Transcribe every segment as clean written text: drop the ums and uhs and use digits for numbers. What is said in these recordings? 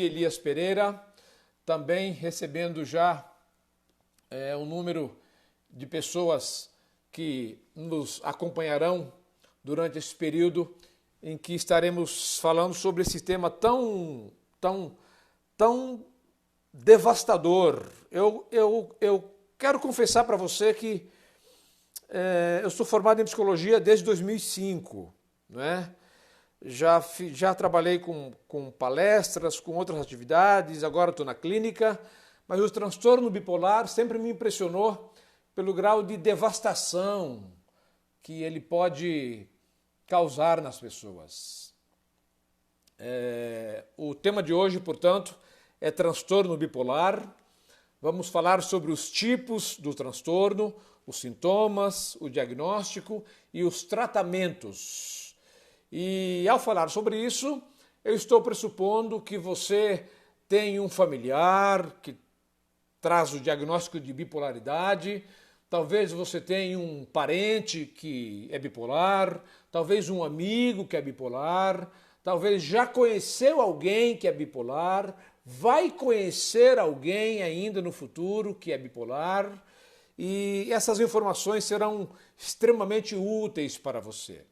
Elias Pereira, também recebendo já um número de pessoas que nos acompanharão durante esse período em que estaremos falando sobre esse tema tão devastador. Eu quero confessar para você que eu sou formado em psicologia desde 2005, né? Já trabalhei com palestras, com outras atividades, agora estou na clínica, mas o transtorno bipolar sempre me impressionou pelo grau de devastação que ele pode causar nas pessoas. O tema de hoje, portanto, é transtorno bipolar. Vamos falar sobre os tipos do transtorno, os sintomas, o diagnóstico e os tratamentos. E ao falar sobre isso, eu estou pressupondo que você tem um familiar que traz o diagnóstico de bipolaridade, talvez você tenha um parente que é bipolar, talvez um amigo que é bipolar, talvez já conheceu alguém que é bipolar, vai conhecer alguém ainda no futuro que é bipolar, e essas informações serão extremamente úteis para você.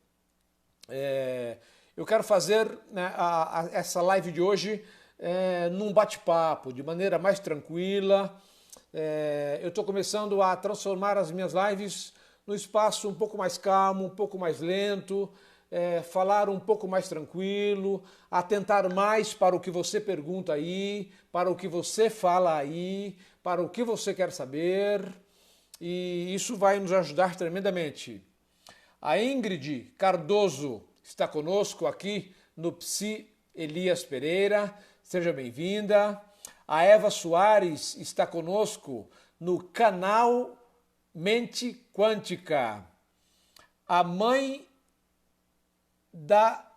Eu quero fazer, né, essa live de hoje num bate-papo, de maneira mais tranquila. Eu estou começando a transformar as minhas lives num espaço um pouco mais calmo, um pouco mais lento, falar um pouco mais tranquilo, atentar mais para o que você pergunta aí, para o que você fala aí, para o que você quer saber, e isso vai nos ajudar tremendamente. A Ingrid Cardoso está conosco aqui no Psi Elias Pereira, seja bem-vinda. A Eva Soares está conosco no canal Mente Quântica. A mãe da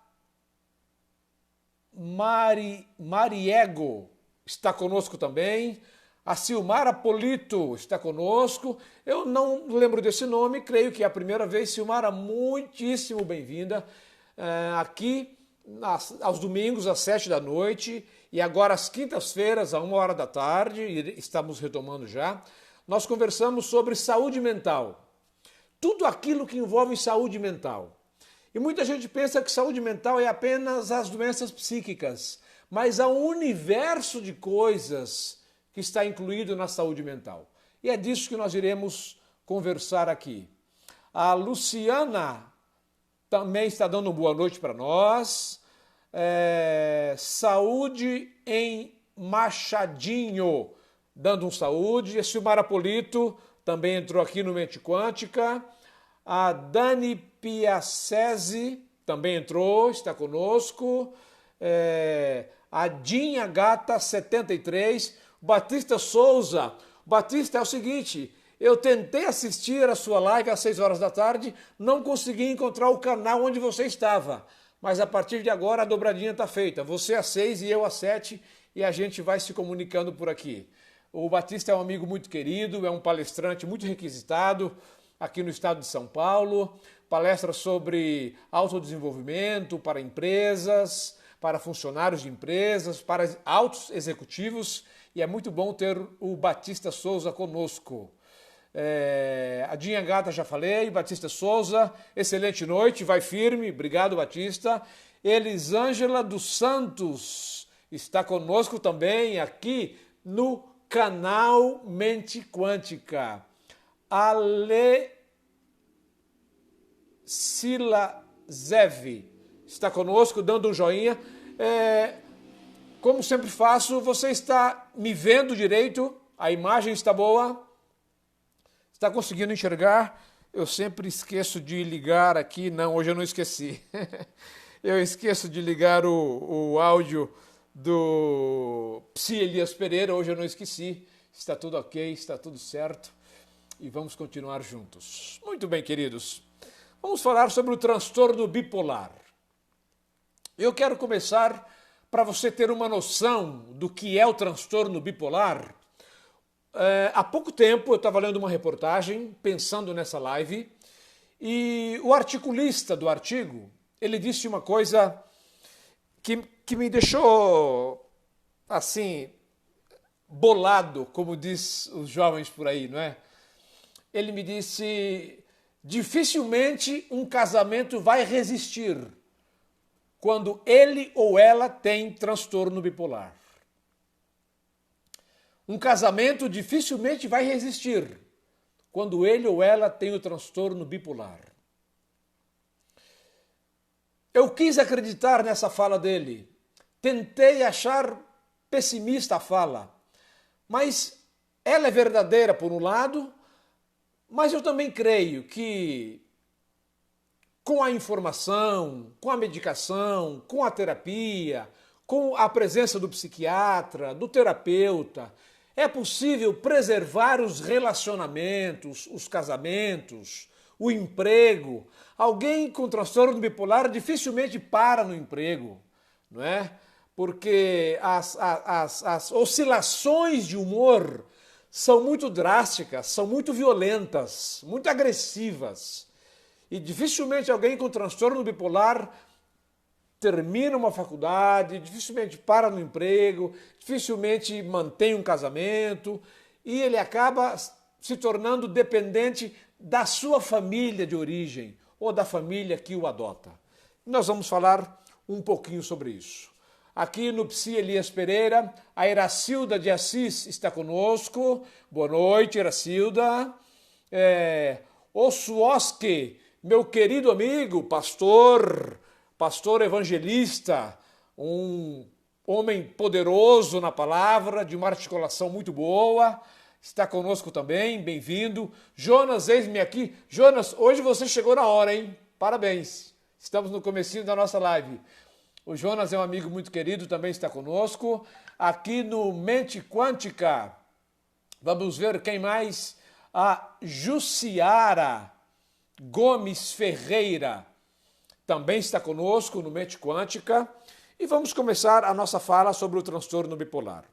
Mariego está conosco também. A Silmara Polito está conosco. Eu não lembro desse nome, creio que é a primeira vez. Silmara, muitíssimo bem-vinda. Aqui aos domingos às 7 da noite e agora às quintas-feiras, à 1h da tarde, e estamos retomando já, nós conversamos sobre saúde mental. Tudo aquilo que envolve saúde mental. E muita gente pensa que saúde mental é apenas as doenças psíquicas, mas há um universo de coisas que está incluído na saúde mental. E é disso que nós iremos conversar aqui. A Luciana também está dando uma boa noite para nós. Saúde em Machadinho, dando um saúde. A Silmara Polito também entrou aqui no Mente Quântica. A Dani Piacese também entrou, está conosco. A Dinha Gata 73. Batista Souza. Batista, é o seguinte, eu tentei assistir a sua live às 6 horas da tarde, não consegui encontrar o canal onde você estava, mas a partir de agora a dobradinha está feita, você às 6 e eu às 7, e a gente vai se comunicando por aqui. O Batista é um amigo muito querido, é um palestrante muito requisitado aqui no estado de São Paulo, palestra sobre autodesenvolvimento para empresas, para funcionários de empresas, para altos executivos, e é muito bom ter o Batista Souza conosco. A Dinha Gata já falei, Batista Souza, excelente noite, vai firme, obrigado Batista. Elisângela dos Santos está conosco também aqui no canal Mente Quântica. Ale Silazev está conosco, dando um joinha. Como sempre faço, você está me vendo direito? A imagem está boa? Está conseguindo enxergar? Eu sempre esqueço de ligar aqui. Não, hoje eu não esqueci. Eu esqueço de ligar o áudio do Psi Elias Pereira. Hoje eu não esqueci. Está tudo ok, está tudo certo. E vamos continuar juntos. Muito bem, queridos. Vamos falar sobre o transtorno bipolar. Eu quero começar, para você ter uma noção do que é o transtorno bipolar. Há pouco tempo eu estava lendo uma reportagem, pensando nessa live, e o articulista do artigo, ele disse uma coisa que me deixou assim, bolado, como diz os jovens por aí, não é? Ele me disse: dificilmente um casamento vai resistir quando ele ou ela tem transtorno bipolar. Um casamento dificilmente vai resistir quando ele ou ela tem o transtorno bipolar. Eu quis acreditar nessa fala dele. Tentei achar pessimista a fala, mas ela é verdadeira por um lado, mas eu também creio que com a informação, com a medicação, com a terapia, com a presença do psiquiatra, do terapeuta, é possível preservar os relacionamentos, os casamentos, o emprego. Alguém com transtorno bipolar dificilmente para no emprego, não é? Porque as oscilações de humor são muito drásticas, são muito violentas, muito agressivas. E dificilmente alguém com transtorno bipolar termina uma faculdade, dificilmente para no emprego, dificilmente mantém um casamento e ele acaba se tornando dependente da sua família de origem ou da família que o adota. Nós vamos falar um pouquinho sobre isso. Aqui no Psi Elias Pereira, a Iracilda de Assis está conosco. Boa noite, Iracilda. Ossuosque, meu querido amigo, pastor evangelista, um homem poderoso na palavra, de uma articulação muito boa, está conosco também, bem-vindo. Jonas, eis-me aqui. Jonas, hoje você chegou na hora, hein? Parabéns. Estamos no comecinho da nossa live. O Jonas é um amigo muito querido, também está conosco. Aqui no Mente Quântica, vamos ver quem mais? A Jussiara Gomes Ferreira também está conosco no Mente Quântica. E vamos começar a nossa fala sobre o transtorno bipolar.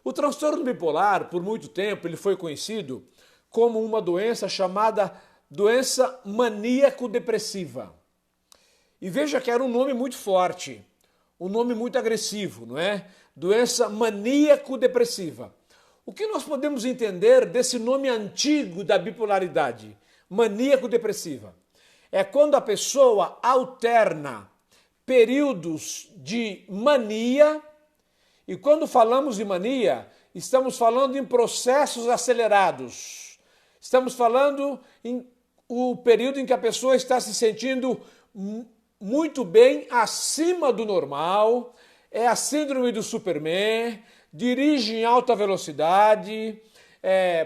O transtorno bipolar, por muito tempo, ele foi conhecido como uma doença chamada doença maníaco-depressiva. E veja que era um nome muito forte, um nome muito agressivo, não é? Doença maníaco-depressiva. O que nós podemos entender desse nome antigo da bipolaridade? Maníaco-depressiva. É quando a pessoa alterna períodos de mania, e quando falamos de mania, estamos falando em processos acelerados. Estamos falando em o período em que a pessoa está se sentindo muito bem acima do normal, é a síndrome do Superman, dirige em alta velocidade,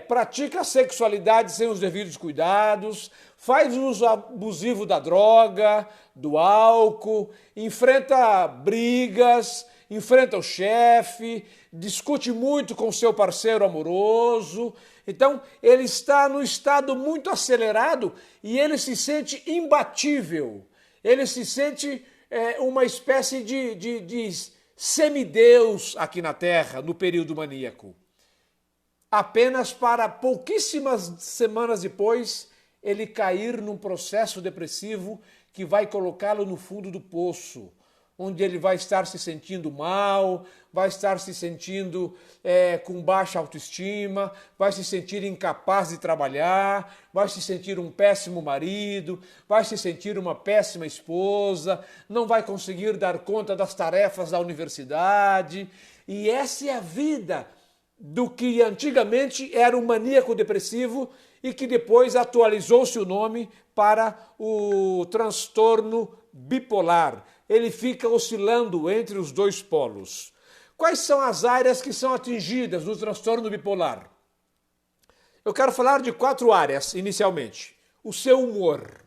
pratica a sexualidade sem os devidos cuidados, faz uso abusivo da droga, do álcool, enfrenta brigas, enfrenta o chefe, discute muito com seu parceiro amoroso. Então, ele está num estado muito acelerado e ele se sente imbatível. Ele se sente uma espécie de semideus aqui na Terra, no período maníaco. Apenas para pouquíssimas semanas depois, ele cair num processo depressivo que vai colocá-lo no fundo do poço, onde ele vai estar se sentindo mal, vai estar se sentindo com baixa autoestima, vai se sentir incapaz de trabalhar, vai se sentir um péssimo marido, vai se sentir uma péssima esposa, não vai conseguir dar conta das tarefas da universidade. E essa é a vida do que antigamente era um maníaco depressivo e que depois atualizou-se o nome para o transtorno bipolar. Ele fica oscilando entre os dois polos. Quais são as áreas que são atingidas no transtorno bipolar? Eu quero falar de 4 áreas inicialmente. O seu humor.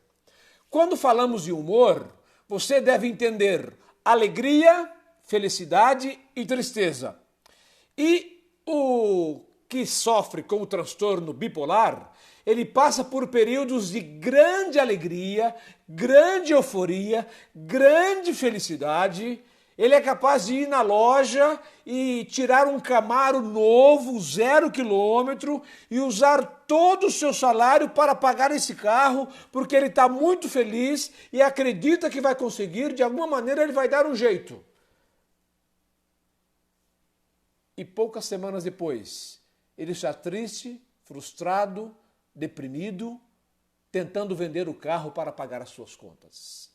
Quando falamos de humor, você deve entender alegria, felicidade e tristeza. E o que sofre com o transtorno bipolar, ele passa por períodos de grande alegria, grande euforia, grande felicidade. Ele é capaz de ir na loja e tirar um Camaro novo, 0 quilômetro, e usar todo o seu salário para pagar esse carro, porque ele está muito feliz e acredita que vai conseguir, de alguma maneira ele vai dar um jeito. e poucas semanas depois, ele está triste, frustrado, deprimido, tentando vender o carro para pagar as suas contas.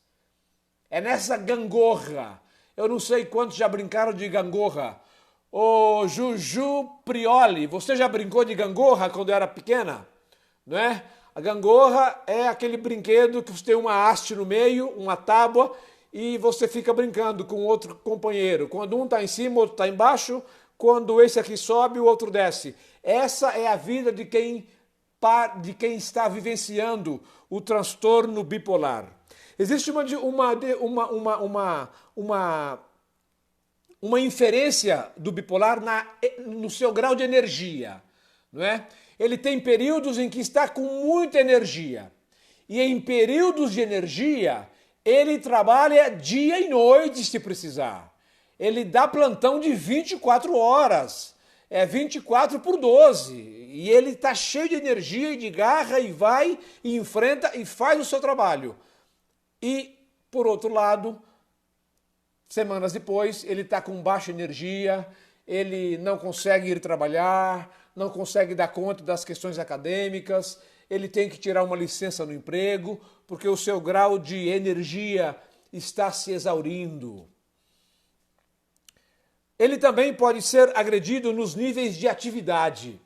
É nessa gangorra. Eu não sei quantos já brincaram de gangorra. Ô Juju Prioli, você já brincou de gangorra quando era pequena? Não é? A gangorra é aquele brinquedo que você tem uma haste no meio, uma tábua, e você fica brincando com outro companheiro. Quando um está em cima, o outro está embaixo. Quando esse aqui sobe, o outro desce. Essa é a vida de quem está vivenciando o transtorno bipolar. Existe uma inferência do bipolar no seu grau de energia, não é? Ele tem períodos em que está com muita energia. E em períodos de energia, ele trabalha dia e noite se precisar. Ele dá plantão de 24 horas. É 24 por 12. E ele está cheio de energia e de garra e vai e enfrenta e faz o seu trabalho. E, por outro lado, semanas depois, ele está com baixa energia, ele não consegue ir trabalhar, não consegue dar conta das questões acadêmicas, ele tem que tirar uma licença no emprego, porque o seu grau de energia está se exaurindo. Ele também pode ser agredido nos níveis de atividade.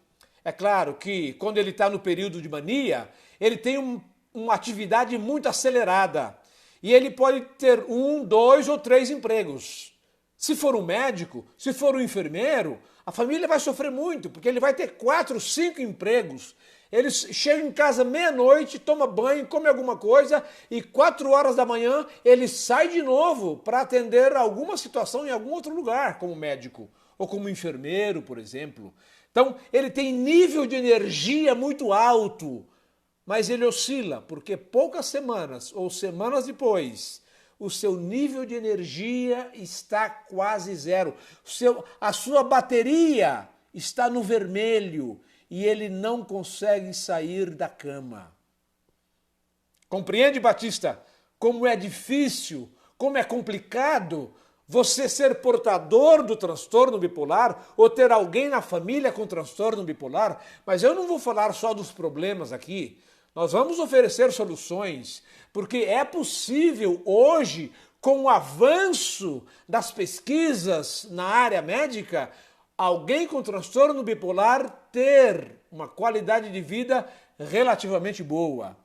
É claro que quando ele está no período de mania, ele tem uma atividade muito acelerada. E ele pode ter 1, 2 ou 3 empregos. Se for um médico, se for um enfermeiro, a família vai sofrer muito, porque ele vai ter 4, 5 empregos. Ele chega em casa meia-noite, toma banho, come alguma coisa e 4 horas da manhã ele sai de novo para atender alguma situação em algum outro lugar, como médico ou como enfermeiro, por exemplo. Então, ele tem nível de energia muito alto, mas ele oscila, porque poucas semanas ou semanas depois, o seu nível de energia está quase zero. A sua bateria está no vermelho e ele não consegue sair da cama. Compreende, Batista, como é difícil, como é complicado você ser portador do transtorno bipolar ou ter alguém na família com transtorno bipolar? Mas eu não vou falar só dos problemas aqui. Nós vamos oferecer soluções, porque é possível hoje, com o avanço das pesquisas na área médica, alguém com transtorno bipolar ter uma qualidade de vida relativamente boa.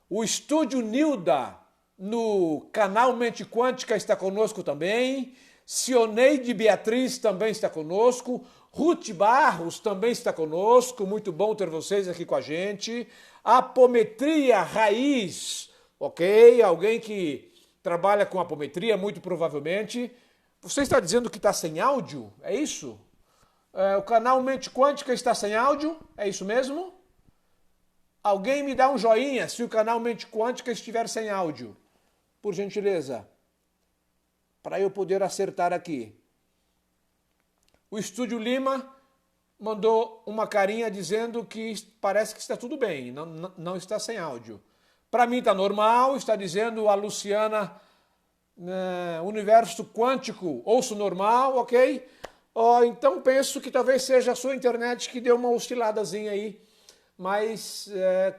O estúdio Nilda, no canal Mente Quântica, está conosco também. Sioneide Beatriz também está conosco. Ruth Barros também está conosco. Muito bom ter vocês aqui com a gente. Apometria Raiz, ok? Alguém que trabalha com apometria, muito provavelmente. Você está dizendo que está sem áudio? É isso? O canal Mente Quântica está sem áudio? É isso mesmo? Alguém me dá um joinha se o canal Mente Quântica estiver sem áudio, por gentileza, para eu poder acertar aqui. O Estúdio Lima mandou uma carinha dizendo que parece que está tudo bem, não está sem áudio. Para mim está normal, está dizendo a Luciana, Universo Quântico, ouço normal, ok? Então penso que talvez seja a sua internet que deu uma osciladazinha aí, mas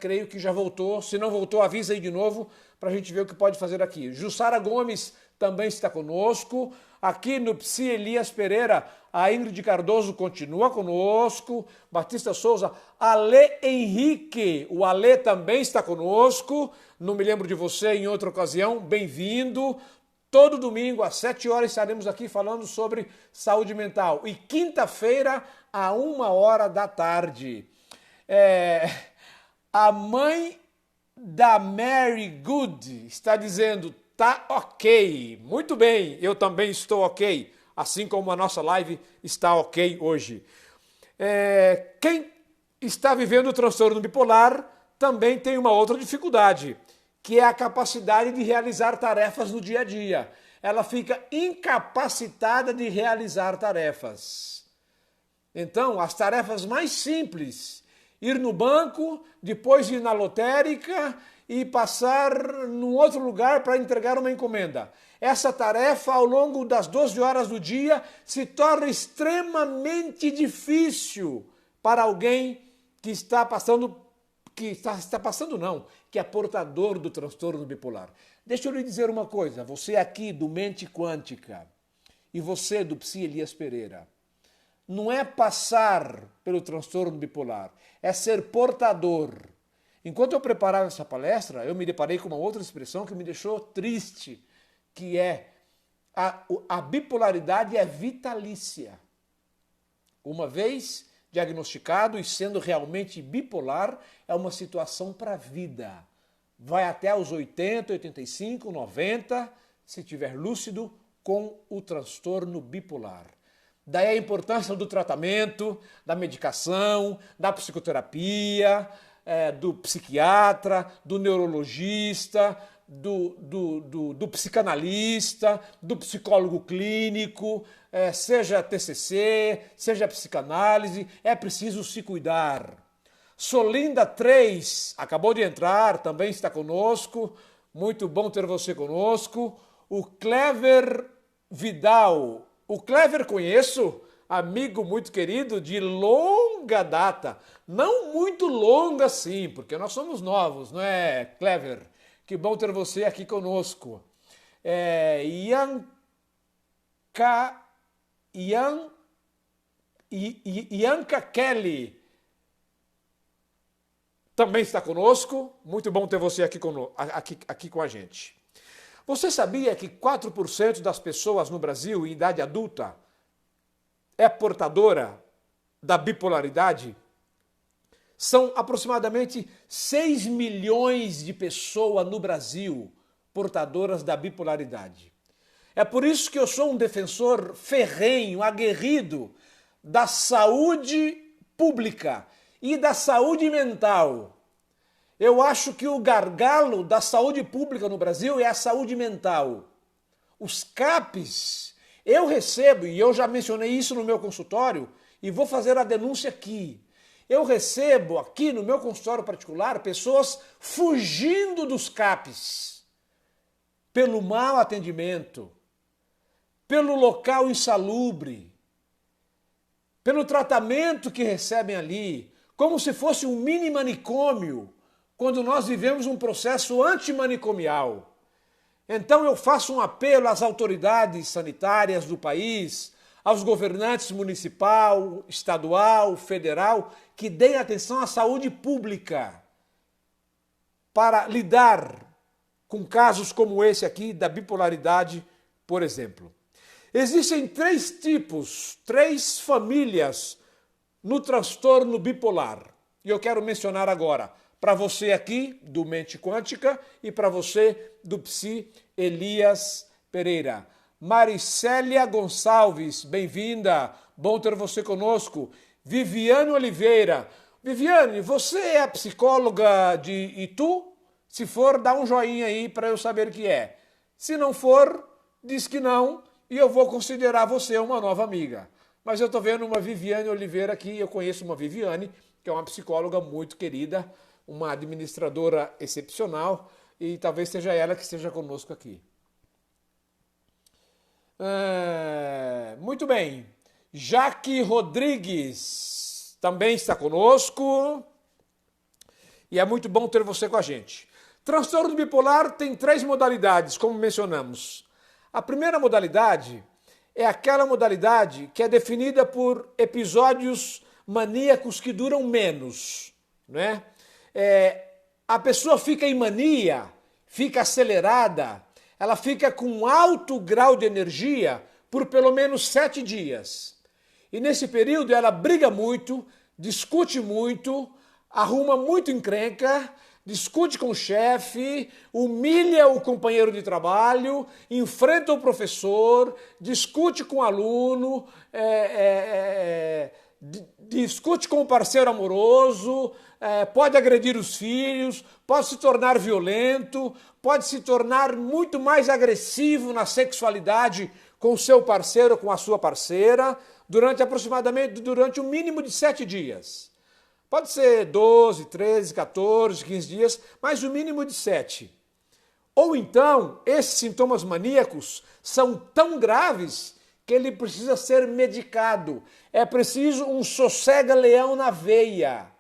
creio que já voltou. Se não voltou, avisa aí de novo para a gente ver o que pode fazer aqui. Jussara Gomes também está conosco. Aqui no Psi Elias Pereira, a Ingrid Cardoso continua conosco. Batista Souza, Ale Henrique, o Ale também está conosco. Não me lembro de você em outra ocasião, bem-vindo. Todo domingo, às 7 horas, estaremos aqui falando sobre saúde mental. E quinta-feira, à 1h da tarde. A mãe da Mary Good está dizendo, tá ok. Muito bem, eu também estou ok. Assim como a nossa live está ok hoje. Quem está vivendo o transtorno bipolar também tem uma outra dificuldade, que é a capacidade de realizar tarefas no dia a dia. Ela fica incapacitada de realizar tarefas. Então, as tarefas mais simples, ir no banco, depois ir na lotérica e passar num outro lugar para entregar uma encomenda. essa tarefa ao longo das 12 horas do dia se torna extremamente difícil para alguém que está passando, que é portador do transtorno bipolar. Deixa eu lhe dizer uma coisa, você aqui do Mente Quântica e você do Psi Elias Pereira, não é passar pelo transtorno bipolar, é ser portador. Enquanto eu preparava essa palestra, eu me deparei com uma outra expressão que me deixou triste, que é a bipolaridade é vitalícia. Uma vez diagnosticado e sendo realmente bipolar, é uma situação para a vida. Vai até os 80, 85, 90, se tiver lúcido, com o transtorno bipolar. Daí a importância do tratamento, da medicação, da psicoterapia, do psiquiatra, do neurologista, do psicanalista, do psicólogo clínico, seja TCC, seja psicanálise, é preciso se cuidar. Solinda 3 acabou de entrar, também está conosco, muito bom ter você conosco. O Clever Vidal, o Clever conheço, amigo muito querido de longa data, não muito longa assim, porque nós somos novos, não é, Clever? Que bom ter você aqui conosco. Ianca Kelly também está conosco, muito bom ter você aqui com a gente. Você sabia que 4% das pessoas no Brasil em idade adulta é portadora da bipolaridade? São aproximadamente 6 milhões de pessoas no Brasil portadoras da bipolaridade. É por isso que eu sou um defensor ferrenho, aguerrido da saúde pública e da saúde mental. Eu acho que o gargalo da saúde pública no Brasil é a saúde mental. Os CAPs, eu recebo, e eu já mencionei isso no meu consultório, e vou fazer a denúncia aqui. Eu recebo aqui no meu consultório particular pessoas fugindo dos CAPs pelo mau atendimento, pelo local insalubre, pelo tratamento que recebem ali, como se fosse um mini manicômio, quando nós vivemos um processo antimanicomial. Então eu faço um apelo às autoridades sanitárias do país, aos governantes municipal, estadual, federal, que deem atenção à saúde pública para lidar com casos como esse aqui da bipolaridade, por exemplo. Existem 3 tipos, 3 famílias no transtorno bipolar. E eu quero mencionar agora para você aqui do Mente Quântica e para você do Psi Elias Pereira. Maricélia Gonçalves, bem-vinda, bom ter você conosco. Viviane Oliveira. Viviane, você é a psicóloga de Itu? Se for, dá um joinha aí para eu saber que é. Se não for, diz que não e eu vou considerar você uma nova amiga. Mas eu estou vendo uma Viviane Oliveira aqui, eu conheço uma Viviane, que é uma psicóloga muito querida, uma administradora excepcional e talvez seja ela que esteja conosco aqui. Muito bem. Jaque Rodrigues também está conosco e é muito bom ter você com a gente. Transtorno bipolar tem 3 modalidades, como mencionamos. A primeira modalidade é aquela modalidade que é definida por episódios maníacos que duram menos, né? A pessoa fica em mania, fica acelerada, ela fica com um alto grau de energia por pelo menos 7 dias. E nesse período ela briga muito, discute muito, arruma muito encrenca, discute com o chefe, humilha o companheiro de trabalho, enfrenta o professor, discute com o aluno, discute com o parceiro amoroso, pode agredir os filhos, pode se tornar violento, pode se tornar muito mais agressivo na sexualidade com o seu parceiro, com a sua parceira, durante um mínimo de 7 dias. Pode ser 12, 13, 14, 15 dias, mas o mínimo de 7. Ou então, esses sintomas maníacos são tão graves que ele precisa ser medicado. É preciso um sossega-leão na veia.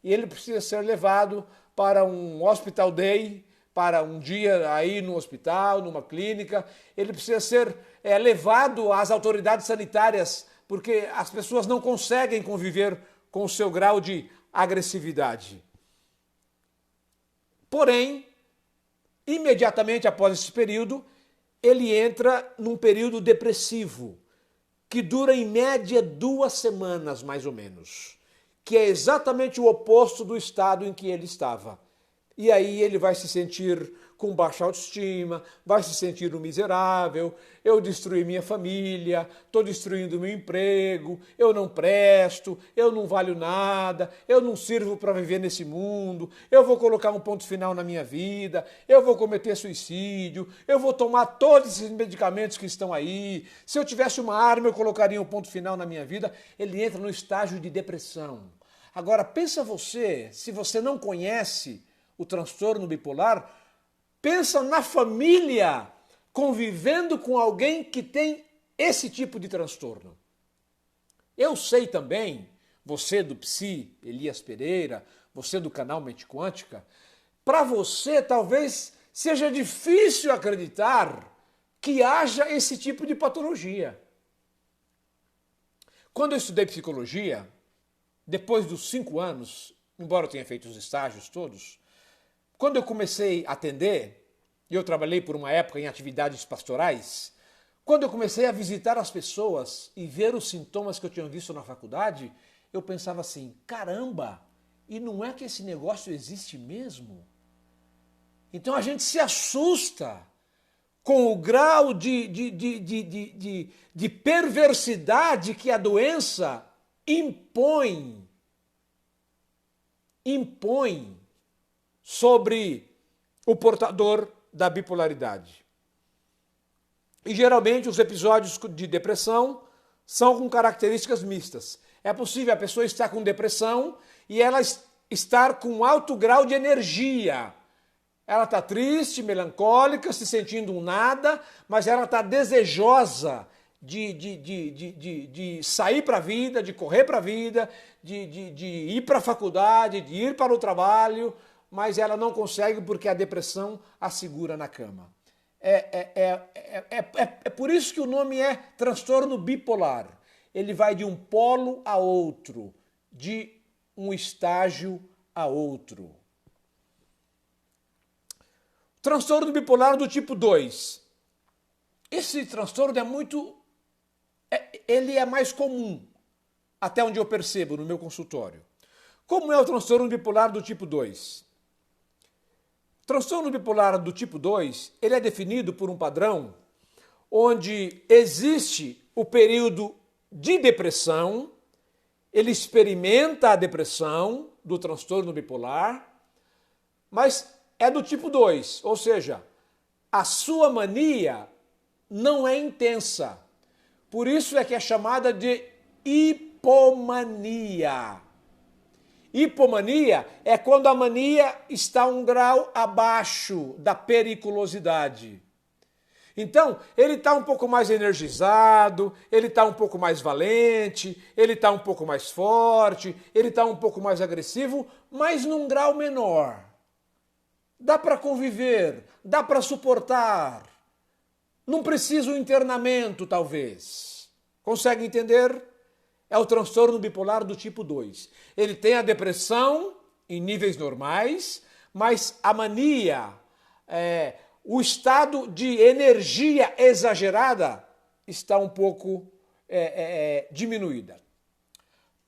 E ele precisa ser levado para um hospital day, para um dia aí no hospital, numa clínica. Ele precisa ser levado às autoridades sanitárias, porque as pessoas não conseguem conviver com o seu grau de agressividade. Porém, imediatamente após esse período, ele entra num período depressivo, que dura em média 2 semanas, mais ou menos, que é exatamente o oposto do estado em que ele estava. E aí ele vai se sentir com baixa autoestima, vai se sentir um miserável, eu destruí minha família, estou destruindo meu emprego, eu não presto, eu não valho nada, eu não sirvo para viver nesse mundo, eu vou colocar um ponto final na minha vida, eu vou cometer suicídio, eu vou tomar todos esses medicamentos que estão aí, se eu tivesse uma arma eu colocaria um ponto final na minha vida. Ele entra no estágio de depressão. Agora pensa você, se você não conhece o transtorno bipolar, pensa na família convivendo com alguém que tem esse tipo de transtorno. Eu sei também, você do Psi, Elias Pereira, você do canal Mente Quântica, para você talvez seja difícil acreditar que haja esse tipo de patologia. Quando eu estudei psicologia, depois dos 5 anos, embora eu tenha feito os estágios todos, quando eu comecei a atender, e eu trabalhei por uma época em atividades pastorais, quando eu comecei a visitar as pessoas e ver os sintomas que eu tinha visto na faculdade, eu pensava assim, caramba, e não é que esse negócio existe mesmo? Então a gente se assusta com o grau de perversidade que a doença impõe sobre o portador da bipolaridade. E geralmente os episódios de depressão são com características mistas. É possível a pessoa estar com depressão e ela estar com alto grau de energia. Ela está triste, melancólica, se sentindo um nada, mas ela está desejosa de sair para a vida, de correr para a vida, de ir para a faculdade, de ir para o trabalho, mas ela não consegue porque a depressão a segura na cama. É por isso que o nome é transtorno bipolar. Ele vai de um polo a outro, de um estágio a outro. Transtorno bipolar do tipo 2. Esse transtorno ele é mais comum, até onde eu percebo no meu consultório. Como é o transtorno bipolar do tipo 2? O transtorno bipolar do tipo 2, ele é definido por um padrão onde existe o período de depressão, ele experimenta a depressão do transtorno bipolar, mas é do tipo 2, ou seja, a sua mania não é intensa. Por isso é que é chamada de hipomania. Hipomania é quando a mania está um grau abaixo da periculosidade. Então, ele está um pouco mais energizado, ele está um pouco mais valente, ele está um pouco mais forte, ele está um pouco mais agressivo, mas num grau menor. Dá para conviver, dá para suportar. Não precisa um internamento, talvez. Consegue entender? É o transtorno bipolar do tipo 2. Ele tem a depressão em níveis normais, mas a mania, o estado de energia exagerada está um pouco diminuída.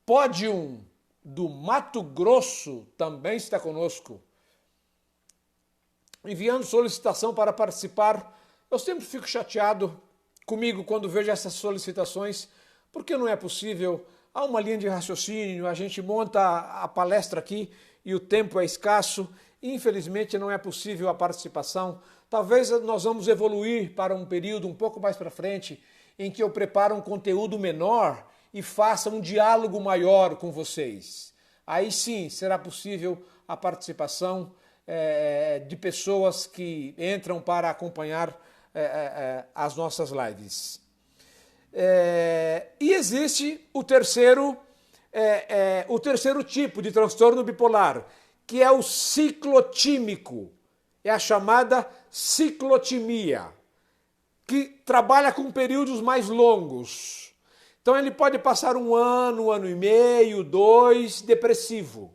Pódium do Mato Grosso também está conosco, enviando solicitação para participar. Eu sempre fico chateado comigo quando vejo essas solicitações, porque não é possível. Há uma linha de raciocínio, a gente monta a palestra aqui e o tempo é escasso. Infelizmente não é possível a participação. Talvez nós vamos evoluir para um período um pouco mais para frente, em que eu preparo um conteúdo menor e faça um diálogo maior com vocês. Aí sim será possível a participação de pessoas que entram para acompanhar as nossas lives. E existe o terceiro tipo de transtorno bipolar, que é o ciclotímico, é a chamada ciclotimia, que trabalha com períodos mais longos. Então ele pode passar um ano e meio, 2, depressivo.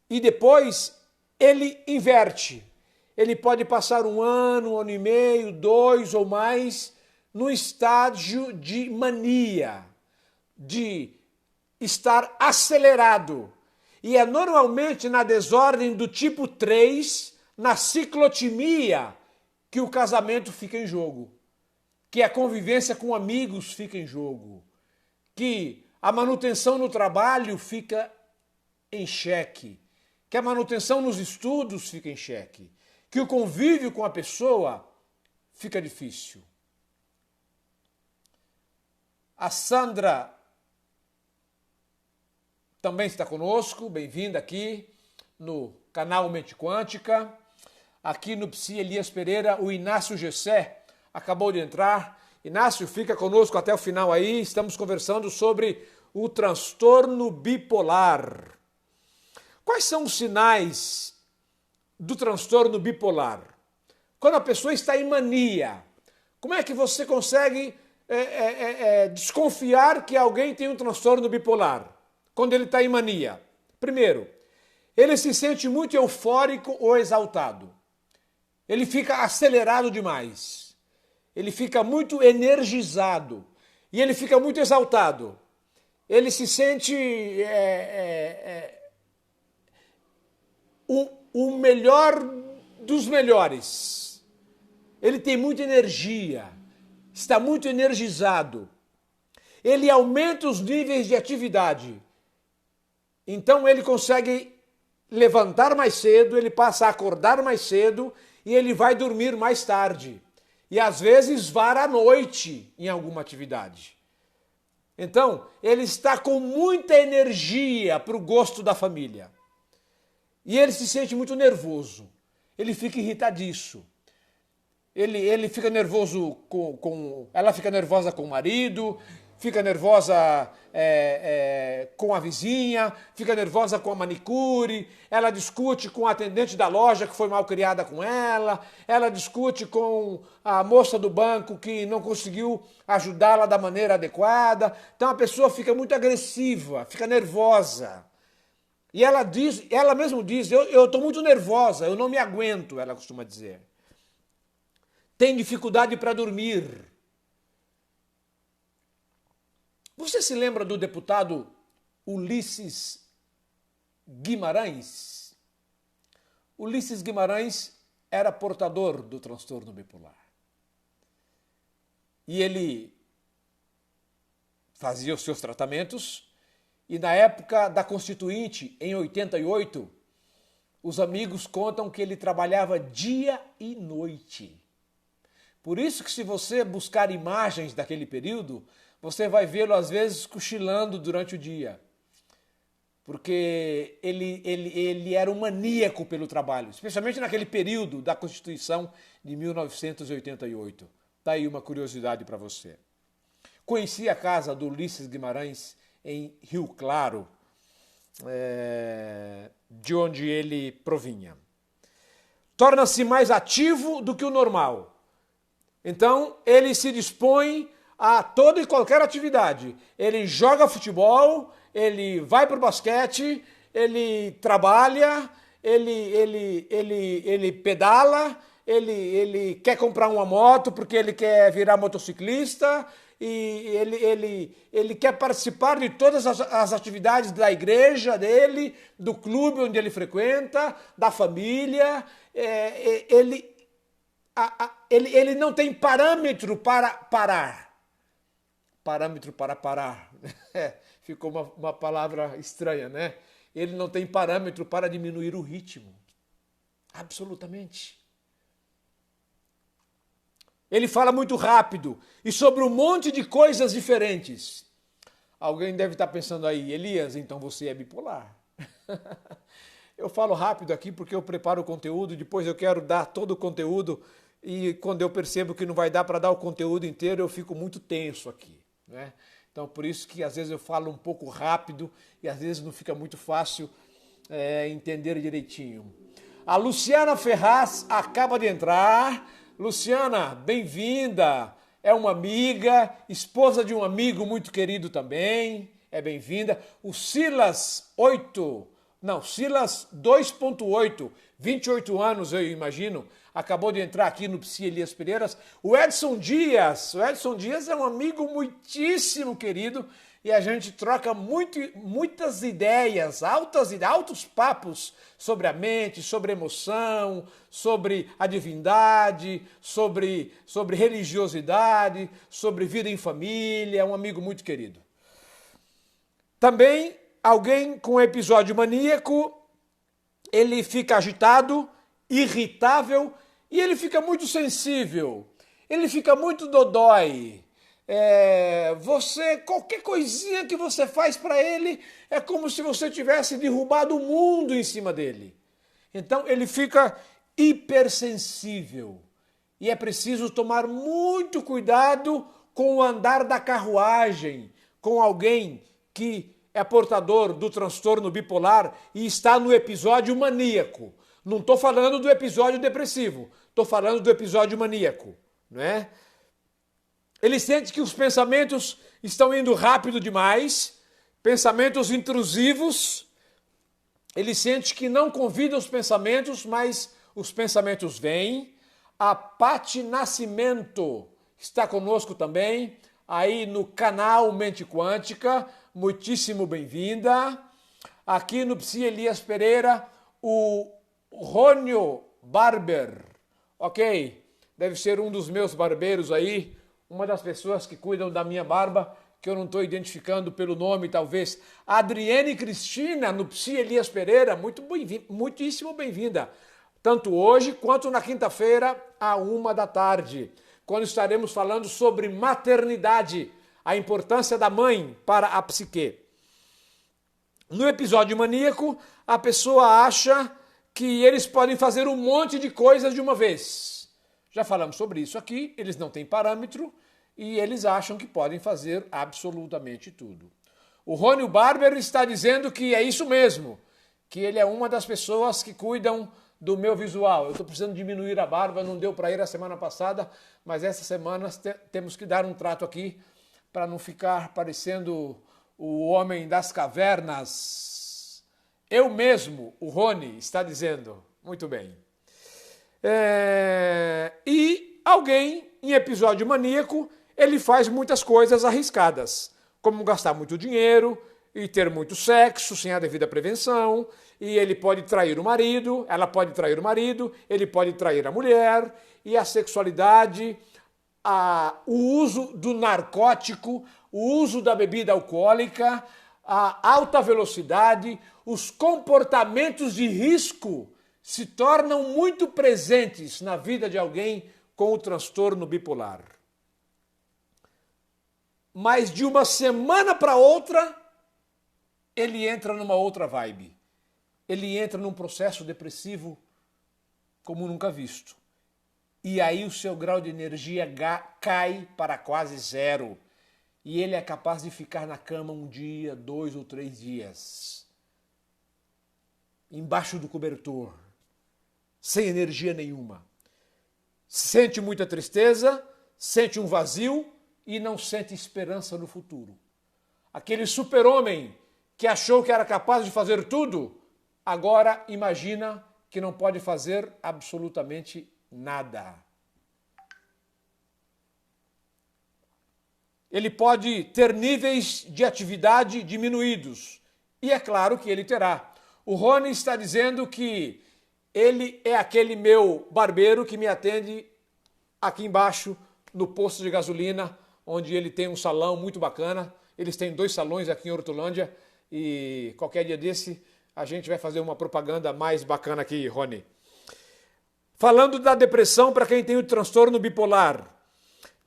E depois ele inverte. Ele pode passar um ano e meio, 2 ou mais, no estágio de mania, de estar acelerado. E é normalmente na desordem do tipo 3, na ciclotimia, que o casamento fica em jogo, que a convivência com amigos fica em jogo, que a manutenção no trabalho fica em xeque, que a manutenção nos estudos fica em xeque, que o convívio com a pessoa fica difícil. A Sandra também está conosco, bem-vinda aqui no canal Mente Quântica. Aqui no Psi Elias Pereira, o Inácio Gessé acabou de entrar. Inácio, fica conosco até o final aí, estamos conversando sobre o transtorno bipolar. Quais são os sinais do transtorno bipolar? Quando a pessoa está em mania, como é que você consegue desconfiar que alguém tem um transtorno bipolar? Quando ele está em mania. Primeiro, ele se sente muito eufórico ou exaltado. Ele fica acelerado demais. Ele fica muito energizado. E ele fica muito exaltado. Ele se sente o melhor dos melhores. Ele tem muita energia. Está muito energizado. Ele aumenta os níveis de atividade. Então ele consegue levantar mais cedo, ele passa a acordar mais cedo e ele vai dormir mais tarde. E às vezes vara à noite em alguma atividade. Então, ele está com muita energia para o gosto da família. E ele se sente muito nervoso. Ele fica irritadiço. Ele fica nervoso ela fica nervosa com o marido, fica nervosa com a vizinha, fica nervosa com a manicure, ela discute com a atendente da loja que foi mal criada com ela discute com a moça do banco que não conseguiu ajudá-la da maneira adequada. Então a pessoa fica muito agressiva, fica nervosa. E ela mesma diz, eu estou muito nervosa, eu não me aguento, ela costuma dizer. Tem dificuldade para dormir. Você se lembra do deputado Ulisses Guimarães? Ulisses Guimarães era portador do transtorno bipolar. E ele fazia os seus tratamentos e na época da Constituinte, em 88, os amigos contam que ele trabalhava dia e noite. Por isso que se você buscar imagens daquele período, você vai vê-lo às vezes cochilando durante o dia. Porque ele era um maníaco pelo trabalho, especialmente naquele período da Constituição de 1988. Está aí uma curiosidade para você. Conheci a casa do Ulisses Guimarães em Rio Claro, de onde ele provinha. Torna-se mais ativo do que o normal. Então, ele se dispõe a toda e qualquer atividade. Ele joga futebol, ele vai para o basquete, ele trabalha, ele pedala, ele quer comprar uma moto porque ele quer virar motociclista e ele quer participar de todas as atividades da igreja dele, do clube onde ele frequenta, da família. Ele não tem parâmetro para parar. Parâmetro para parar. Ficou uma palavra estranha, né? Ele não tem parâmetro para diminuir o ritmo. Absolutamente. Ele fala muito rápido e sobre um monte de coisas diferentes. Alguém deve estar pensando aí, Elias, então você é bipolar. Eu falo rápido aqui porque eu preparo o conteúdo, depois eu quero dar todo o conteúdo e quando eu percebo que não vai dar para dar o conteúdo inteiro, eu fico muito tenso aqui, né? Então, por isso que às vezes eu falo um pouco rápido e às vezes não fica muito fácil entender direitinho. A Luciana Ferraz acaba de entrar. Luciana, bem-vinda. É uma amiga, esposa de um amigo muito querido também. É bem-vinda. O Silas 2.8, 28 anos, eu imagino, acabou de entrar aqui no Psi Elias Pereiras. O Edson Dias é um amigo muitíssimo querido e a gente troca muitas ideias, altos papos sobre a mente, sobre emoção, sobre a divindade, sobre religiosidade, sobre vida em família, é um amigo muito querido. Também alguém com episódio maníaco, ele fica agitado, irritável e ele fica muito sensível, ele fica muito dodói. Qualquer coisinha que você faz para ele é como se você tivesse derrubado o mundo em cima dele. Então ele fica hipersensível e é preciso tomar muito cuidado com o andar da carruagem, com alguém que é portador do transtorno bipolar e está no episódio maníaco. Não estou falando do episódio depressivo, estou falando do episódio maníaco, não é? Ele sente que os pensamentos estão indo rápido demais, pensamentos intrusivos. Ele sente que não convida os pensamentos, mas os pensamentos vêm. A Pati Nascimento está conosco também, aí no canal Mente Quântica. Muitíssimo bem-vinda. Aqui no Psi Elias Pereira, o Rônio Barber. Ok, deve ser um dos meus barbeiros aí, uma das pessoas que cuidam da minha barba, que eu não estou identificando pelo nome, talvez. Adriane Cristina, no Psi Elias Pereira, muitíssimo bem-vinda. Tanto hoje quanto na quinta-feira, à 13h, quando estaremos falando sobre maternidade, a importância da mãe para a psique. No episódio maníaco, a pessoa acha que eles podem fazer um monte de coisas de uma vez. Já falamos sobre isso aqui, eles não têm parâmetro e eles acham que podem fazer absolutamente tudo. O Rônio Barber está dizendo que é isso mesmo, que ele é uma das pessoas que cuidam do meu visual. Eu estou precisando diminuir a barba, não deu para ir a semana passada, mas essa semana temos que dar um trato aqui para não ficar parecendo o homem das cavernas. Eu mesmo, o Rony, está dizendo. Muito bem. E alguém, em episódio maníaco, ele faz muitas coisas arriscadas, como gastar muito dinheiro e ter muito sexo sem a devida prevenção, e ele pode trair o marido, ela pode trair o marido, ele pode trair a mulher, e a sexualidade, o uso do narcótico, o uso da bebida alcoólica, a alta velocidade, os comportamentos de risco se tornam muito presentes na vida de alguém com o transtorno bipolar. Mas de uma semana para outra, ele entra numa outra vibe. Ele entra num processo depressivo como nunca visto. E aí o seu grau de energia cai para quase zero. E ele é capaz de ficar na cama um dia, 2 ou 3 dias. Embaixo do cobertor. Sem energia nenhuma. Sente muita tristeza, sente um vazio e não sente esperança no futuro. Aquele super-homem que achou que era capaz de fazer tudo, agora imagina que não pode fazer absolutamente nada. Ele pode ter níveis de atividade diminuídos. E é claro que ele terá. O Rony está dizendo que ele é aquele meu barbeiro que me atende aqui embaixo no posto de gasolina, onde ele tem um salão muito bacana. Eles têm 2 salões aqui em Hortolândia e qualquer dia desse a gente vai fazer uma propaganda mais bacana aqui, Rony. Falando da depressão para quem tem o transtorno bipolar.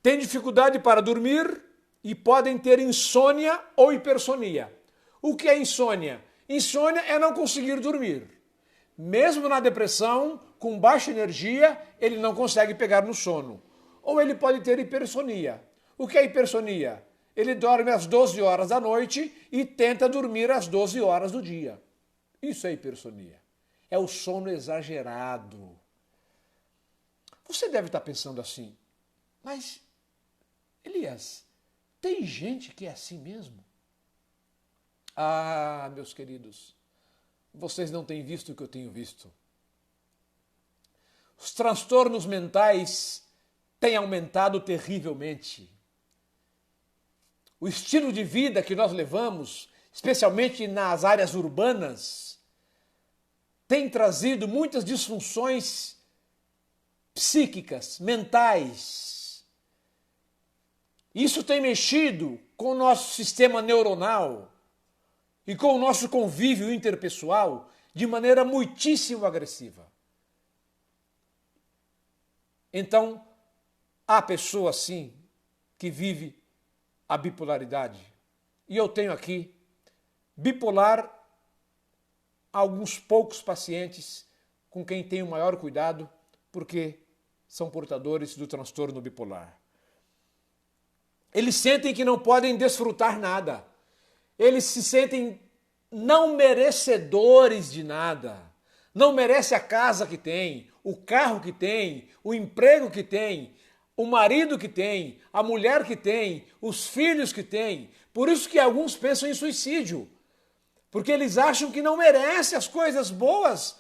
Tem dificuldade para dormir e podem ter insônia ou hipersonia. O que é insônia? Insônia é não conseguir dormir. mesmo na depressão, com baixa energia, ele não consegue pegar no sono. Ou ele pode ter hipersonia. O que é hipersonia? Ele dorme às 12 horas da noite e tenta dormir às 12 horas do dia. Isso é hipersonia. É o sono exagerado. Você deve estar pensando assim, mas, Elias, tem gente que é assim mesmo? Ah, meus queridos, vocês não têm visto o que eu tenho visto. Os transtornos mentais têm aumentado terrivelmente. O estilo de vida que nós levamos, especialmente nas áreas urbanas, tem trazido muitas disfunções psíquicas, mentais. Isso tem mexido com o nosso sistema neuronal e com o nosso convívio interpessoal de maneira muitíssimo agressiva. Então, há pessoa assim que vive a bipolaridade. E eu tenho aqui bipolar alguns poucos pacientes com quem tenho maior cuidado, porque são portadores do transtorno bipolar. Eles sentem que não podem desfrutar nada. Eles se sentem não merecedores de nada. Não merece a casa que tem, o carro que tem, o emprego que tem, o marido que tem, a mulher que tem, os filhos que tem. Por isso que alguns pensam em suicídio. Porque eles acham que não merecem as coisas boas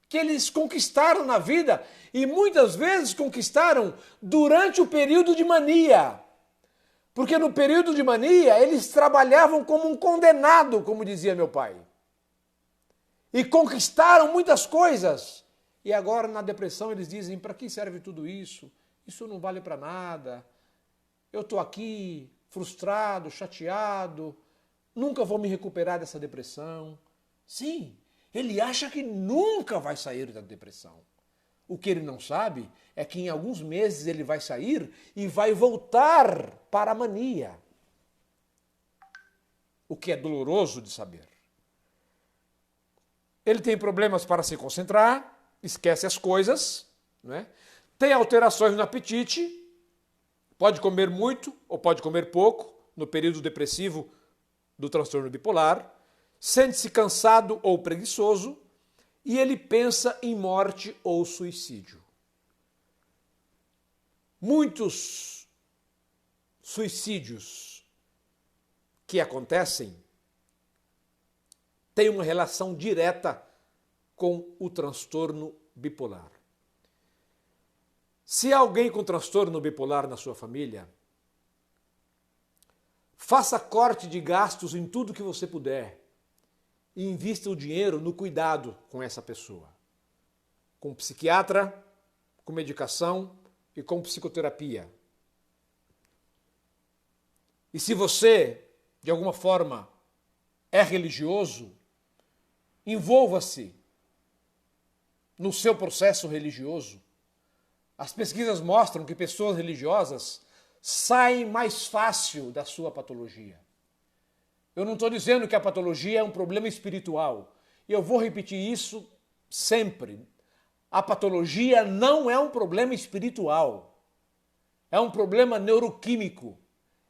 que eles conquistaram na vida e muitas vezes conquistaram durante o período de mania. Porque no período de mania eles trabalhavam como um condenado, como dizia meu pai. E conquistaram muitas coisas. E agora na depressão eles dizem, para que serve tudo isso? Isso não vale para nada. Eu estou aqui frustrado, chateado, nunca vou me recuperar dessa depressão. Sim, ele acha que nunca vai sair da depressão. O que ele não sabe é que em alguns meses ele vai sair e vai voltar para a mania. O que é doloroso de saber. Ele tem problemas para se concentrar, esquece as coisas, não é? Tem alterações no apetite, pode comer muito ou pode comer pouco no período depressivo do transtorno bipolar, sente-se cansado ou preguiçoso e ele pensa em morte ou suicídio. Muitos suicídios que acontecem têm uma relação direta com o transtorno bipolar. Se há alguém com transtorno bipolar na sua família, faça corte de gastos em tudo que você puder e invista o dinheiro no cuidado com essa pessoa. Com psiquiatra, com medicação e com psicoterapia. E se você, de alguma forma, é religioso, envolva-se no seu processo religioso. As pesquisas mostram que pessoas religiosas saem mais fácil da sua patologia. Eu não estou dizendo que a patologia é um problema espiritual. E eu vou repetir isso sempre. A patologia não é um problema espiritual. É um problema neuroquímico.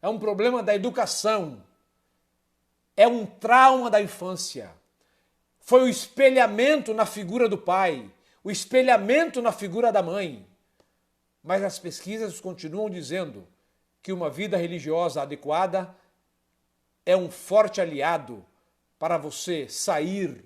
É um problema da educação. É um trauma da infância. Foi o espelhamento na figura do pai, o espelhamento na figura da mãe. Mas as pesquisas continuam dizendo que uma vida religiosa adequada é um forte aliado para você sair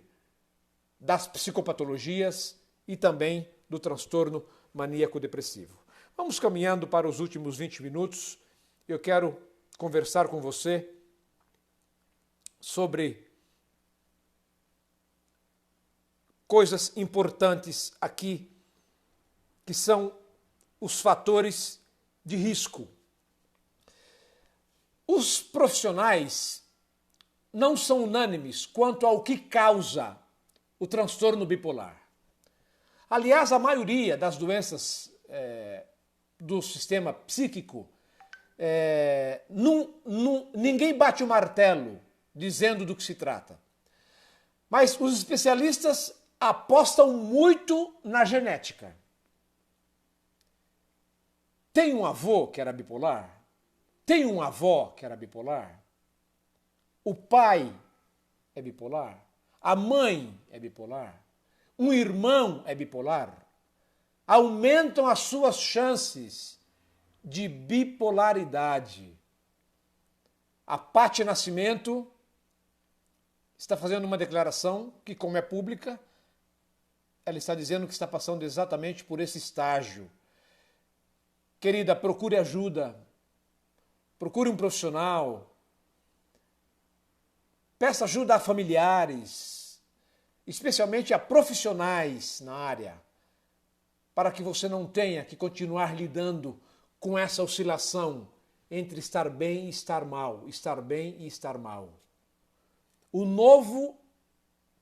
das psicopatologias e também do transtorno maníaco-depressivo. Vamos caminhando para os últimos 20 minutos. Eu quero conversar com você sobre coisas importantes aqui, que são os fatores de risco. Os profissionais não são unânimes quanto ao que causa o transtorno bipolar. Aliás, a maioria das doenças do sistema psíquico, ninguém bate o martelo dizendo do que se trata. Mas os especialistas apostam muito na genética. Tem um avô que era bipolar? Tem uma avó que era bipolar? O pai é bipolar? A mãe é bipolar? Um irmão é bipolar? Aumentam as suas chances de bipolaridade. A Paty Nascimento está fazendo uma declaração que, como é pública, ela está dizendo que está passando exatamente por esse estágio. Querida, procure ajuda, procure um profissional, peça ajuda a familiares, especialmente a profissionais na área, para que você não tenha que continuar lidando com essa oscilação entre estar bem e estar mal, estar bem e estar mal. O novo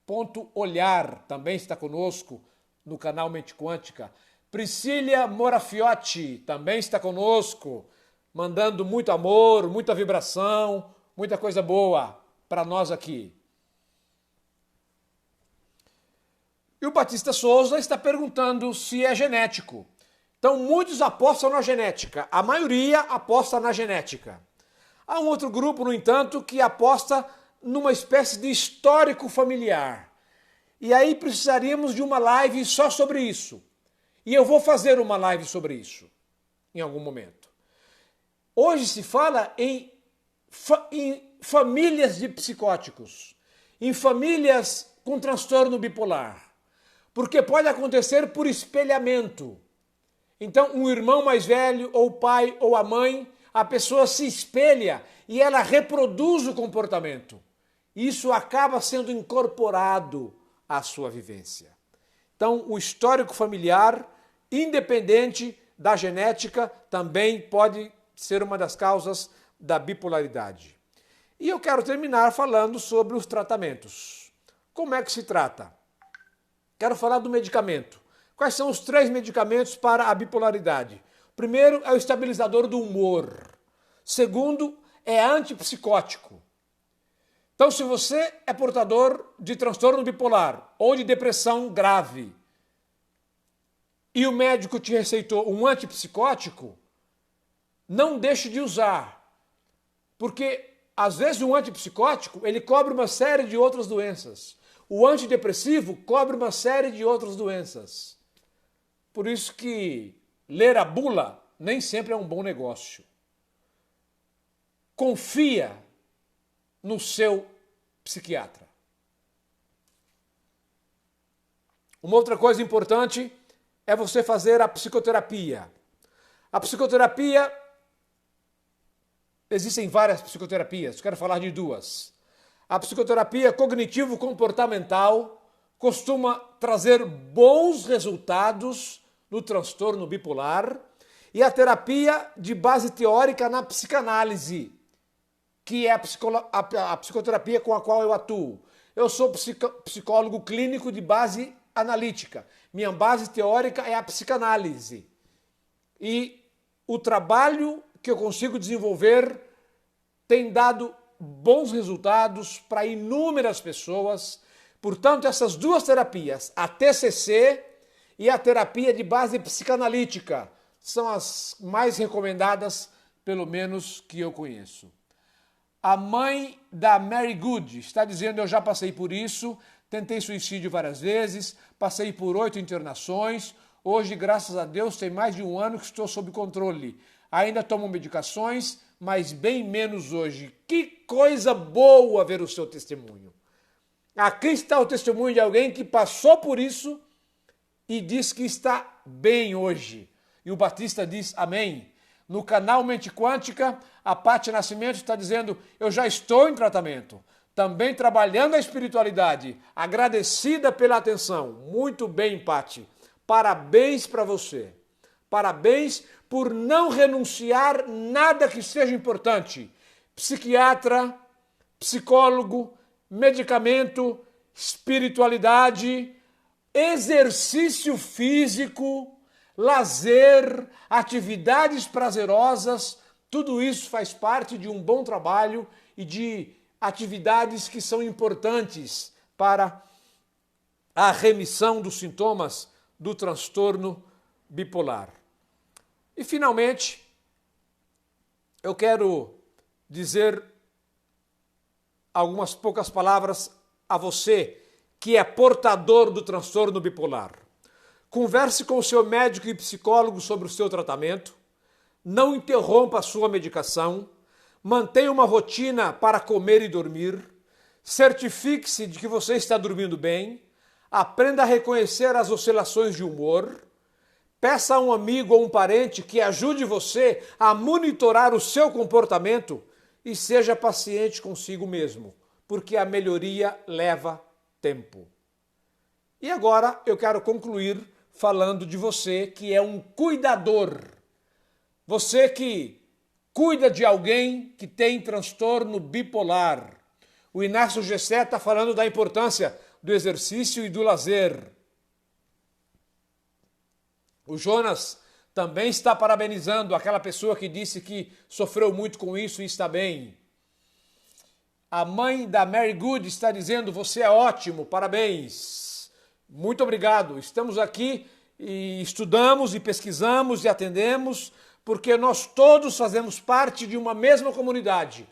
ponto olhar também está conosco no canal Mente Quântica. Priscília Morafiotti também está conosco, mandando muito amor, muita vibração, muita coisa boa para nós aqui. E o Batista Souza está perguntando se é genético. Então, muitos apostam na genética, a maioria aposta na genética. Há um outro grupo, no entanto, que aposta numa espécie de histórico familiar. E aí precisaríamos de uma live só sobre isso. E eu vou fazer uma live sobre isso em algum momento. Hoje se fala em famílias de psicóticos, em famílias com transtorno bipolar, porque pode acontecer por espelhamento. Então, um irmão mais velho, ou o pai, ou a mãe, a pessoa se espelha e ela reproduz o comportamento. Isso acaba sendo incorporado à sua vivência. Então, o histórico familiar, independente da genética, também pode ser uma das causas da bipolaridade. E eu quero terminar falando sobre os tratamentos. Como é que se trata? Quero falar do medicamento. Quais são os 3 medicamentos para a bipolaridade? Primeiro é o estabilizador do humor. Segundo é antipsicótico. Então, se você é portador de transtorno bipolar ou de depressão grave e o médico te receitou um antipsicótico, não deixe de usar. Porque, às vezes, um antipsicótico ele cobre uma série de outras doenças. O antidepressivo cobre uma série de outras doenças. Por isso que ler a bula nem sempre é um bom negócio. Confia no seu psiquiatra. Uma outra coisa importante é você fazer a psicoterapia. A psicoterapia, existem várias psicoterapias, quero falar de 2. A psicoterapia cognitivo-comportamental costuma trazer bons resultados no transtorno bipolar e a terapia de base teórica na psicanálise, que é a psicoterapia com a qual eu atuo. Eu sou psicólogo clínico de base analítica. Minha base teórica é a psicanálise. E o trabalho que eu consigo desenvolver tem dado bons resultados para inúmeras pessoas. Portanto, essas 2 terapias, a TCC e a terapia de base psicanalítica, são as mais recomendadas, pelo menos que eu conheço. A mãe da Mary Good está dizendo: eu já passei por isso, tentei suicídio várias vezes, passei por 8 internações, hoje, graças a Deus, tem mais de 1 ano que estou sob controle. Ainda tomo medicações, mas bem menos hoje. Que coisa boa ver o seu testemunho. Aqui está o testemunho de alguém que passou por isso e diz que está bem hoje. E o Batista diz amém. No canal Mente Quântica, a Paty Nascimento está dizendo: eu já estou em tratamento, também trabalhando a espiritualidade, agradecida pela atenção. Muito bem, Paty. Parabéns para você. Parabéns por não renunciar nada que seja importante. Psiquiatra, psicólogo, medicamento, espiritualidade, exercício físico, lazer, atividades prazerosas, tudo isso faz parte de um bom trabalho e de atividades que são importantes para a remissão dos sintomas do transtorno bipolar. E, finalmente, eu quero dizer algumas poucas palavras a você que é portador do transtorno bipolar. Converse com o seu médico e psicólogo sobre o seu tratamento, não interrompa a sua medicação, mantenha uma rotina para comer e dormir, certifique-se de que você está dormindo bem, aprenda a reconhecer as oscilações de humor, peça a um amigo ou um parente que ajude você a monitorar o seu comportamento e seja paciente consigo mesmo, porque a melhoria leva tempo. E agora eu quero concluir falando de você que é um cuidador. Você que cuida de alguém que tem transtorno bipolar. O Inácio Gessé está falando da importância do exercício e do lazer. O Jonas também está parabenizando aquela pessoa que disse que sofreu muito com isso e está bem. A mãe da Mary Good está dizendo: você é ótimo, parabéns. Muito obrigado. Estamos aqui e estudamos e pesquisamos e atendemos porque nós todos fazemos parte de uma mesma comunidade.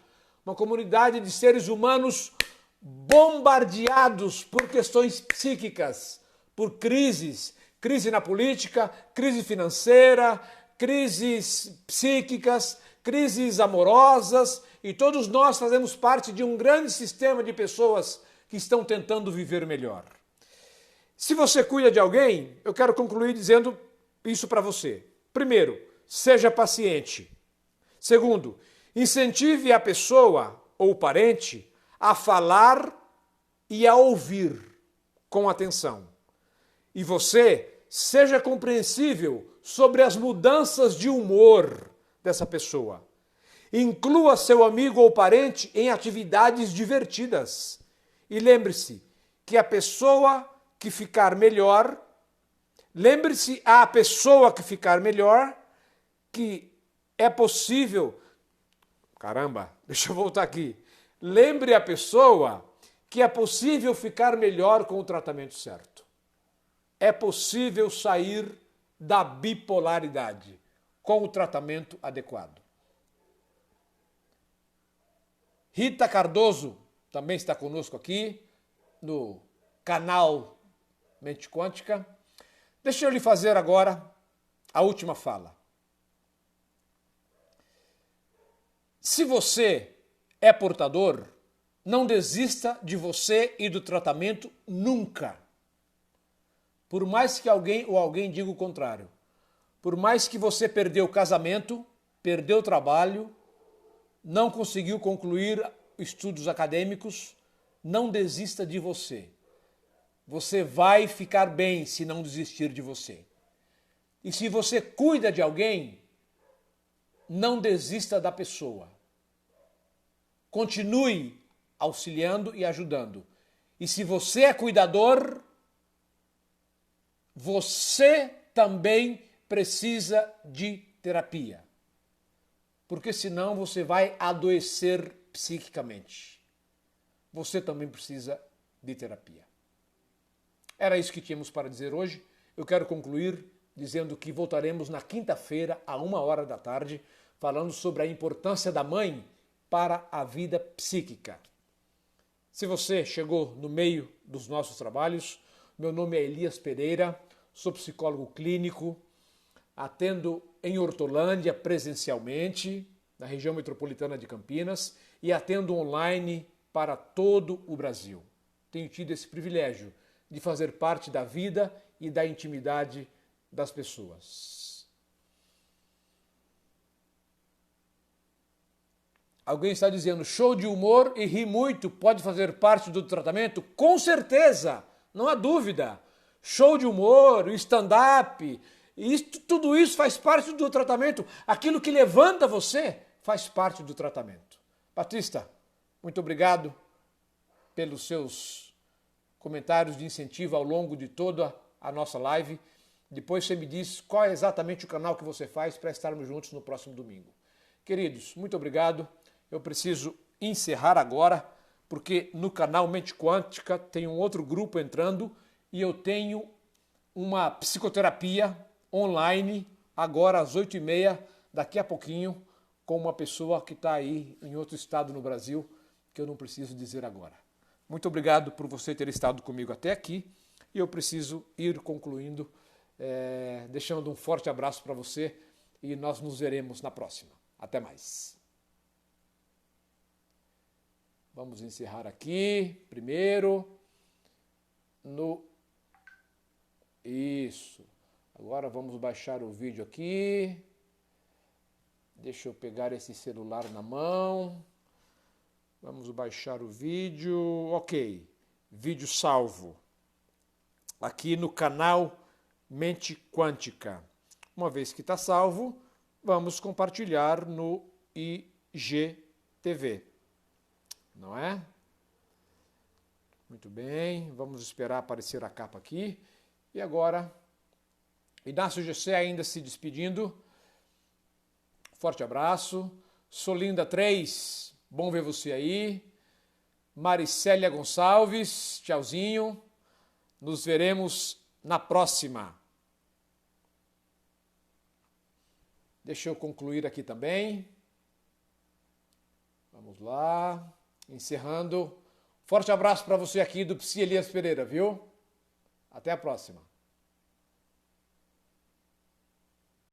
Uma comunidade de seres humanos bombardeados por questões psíquicas, por crises. Crise na política, crise financeira, crises psíquicas, crises amorosas, e todos nós fazemos parte de um grande sistema de pessoas que estão tentando viver melhor. Se você cuida de alguém, eu quero concluir dizendo isso para você. Primeiro, seja paciente. Segundo, incentive a pessoa ou o parente a falar e a ouvir com atenção. E você seja compreensível sobre as mudanças de humor dessa pessoa. Inclua seu amigo ou parente em atividades divertidas. E lembre-se que a pessoa que ficar melhor, que é possível... Caramba, deixa eu voltar aqui. Lembre a pessoa que é possível ficar melhor com o tratamento certo. É possível sair da bipolaridade com o tratamento adequado. Rita Cardoso também está conosco aqui no canal Mente Quântica. Deixa eu lhe fazer agora a última fala. Se você é portador, não desista de você e do tratamento nunca. Por mais que alguém diga o contrário. Por mais que você perdeu o casamento, perdeu o trabalho, não conseguiu concluir estudos acadêmicos, não desista de você. Você vai ficar bem se não desistir de você. E se você cuida de alguém, não desista da pessoa. Continue auxiliando e ajudando. E se você é cuidador, você também precisa de terapia. Porque senão você vai adoecer psiquicamente. Você também precisa de terapia. Era isso que tínhamos para dizer hoje. Eu quero concluir dizendo que voltaremos na quinta-feira, à 13h, falando sobre a importância da mãe para a vida psíquica. Se você chegou no meio dos nossos trabalhos, meu nome é Elias Pereira, sou psicólogo clínico, atendo em Hortolândia presencialmente, na região metropolitana de Campinas, e atendo online para todo o Brasil. Tenho tido esse privilégio de fazer parte da vida e da intimidade das pessoas. Alguém está dizendo, show de humor e rir muito pode fazer parte do tratamento? Com certeza, não há dúvida. Show de humor, stand-up, tudo isso faz parte do tratamento. Aquilo que levanta você faz parte do tratamento. Batista, muito obrigado pelos seus comentários de incentivo ao longo de toda a nossa live. Depois você me diz qual é exatamente o canal que você faz para estarmos juntos no próximo domingo. Queridos, muito obrigado. Eu preciso encerrar agora, porque no canal Mente Quântica tem um outro grupo entrando e eu tenho uma psicoterapia online, agora às 8h30, daqui a pouquinho, com uma pessoa que está aí em outro estado no Brasil, que eu não preciso dizer agora. Muito obrigado por você ter estado comigo até aqui, e eu preciso ir concluindo, deixando um forte abraço para você, e nós nos veremos na próxima. Até mais. Vamos encerrar aqui, primeiro, Isso. Agora vamos baixar o vídeo aqui. Deixa eu pegar esse celular na mão. Vamos baixar o vídeo. Ok. Vídeo salvo. Aqui no canal Mente Quântica. Uma vez que está salvo, vamos compartilhar no IGTV. Não é? Muito bem. Vamos esperar aparecer a capa aqui. E agora, Inácio Gessé ainda se despedindo. Forte abraço. Solinda 3, bom ver você aí. Maricélia Gonçalves, tchauzinho. Nos veremos na próxima. Deixa eu concluir aqui também. Vamos lá. Encerrando. Forte abraço para você aqui do Psi Elias Pereira, viu? Até a próxima.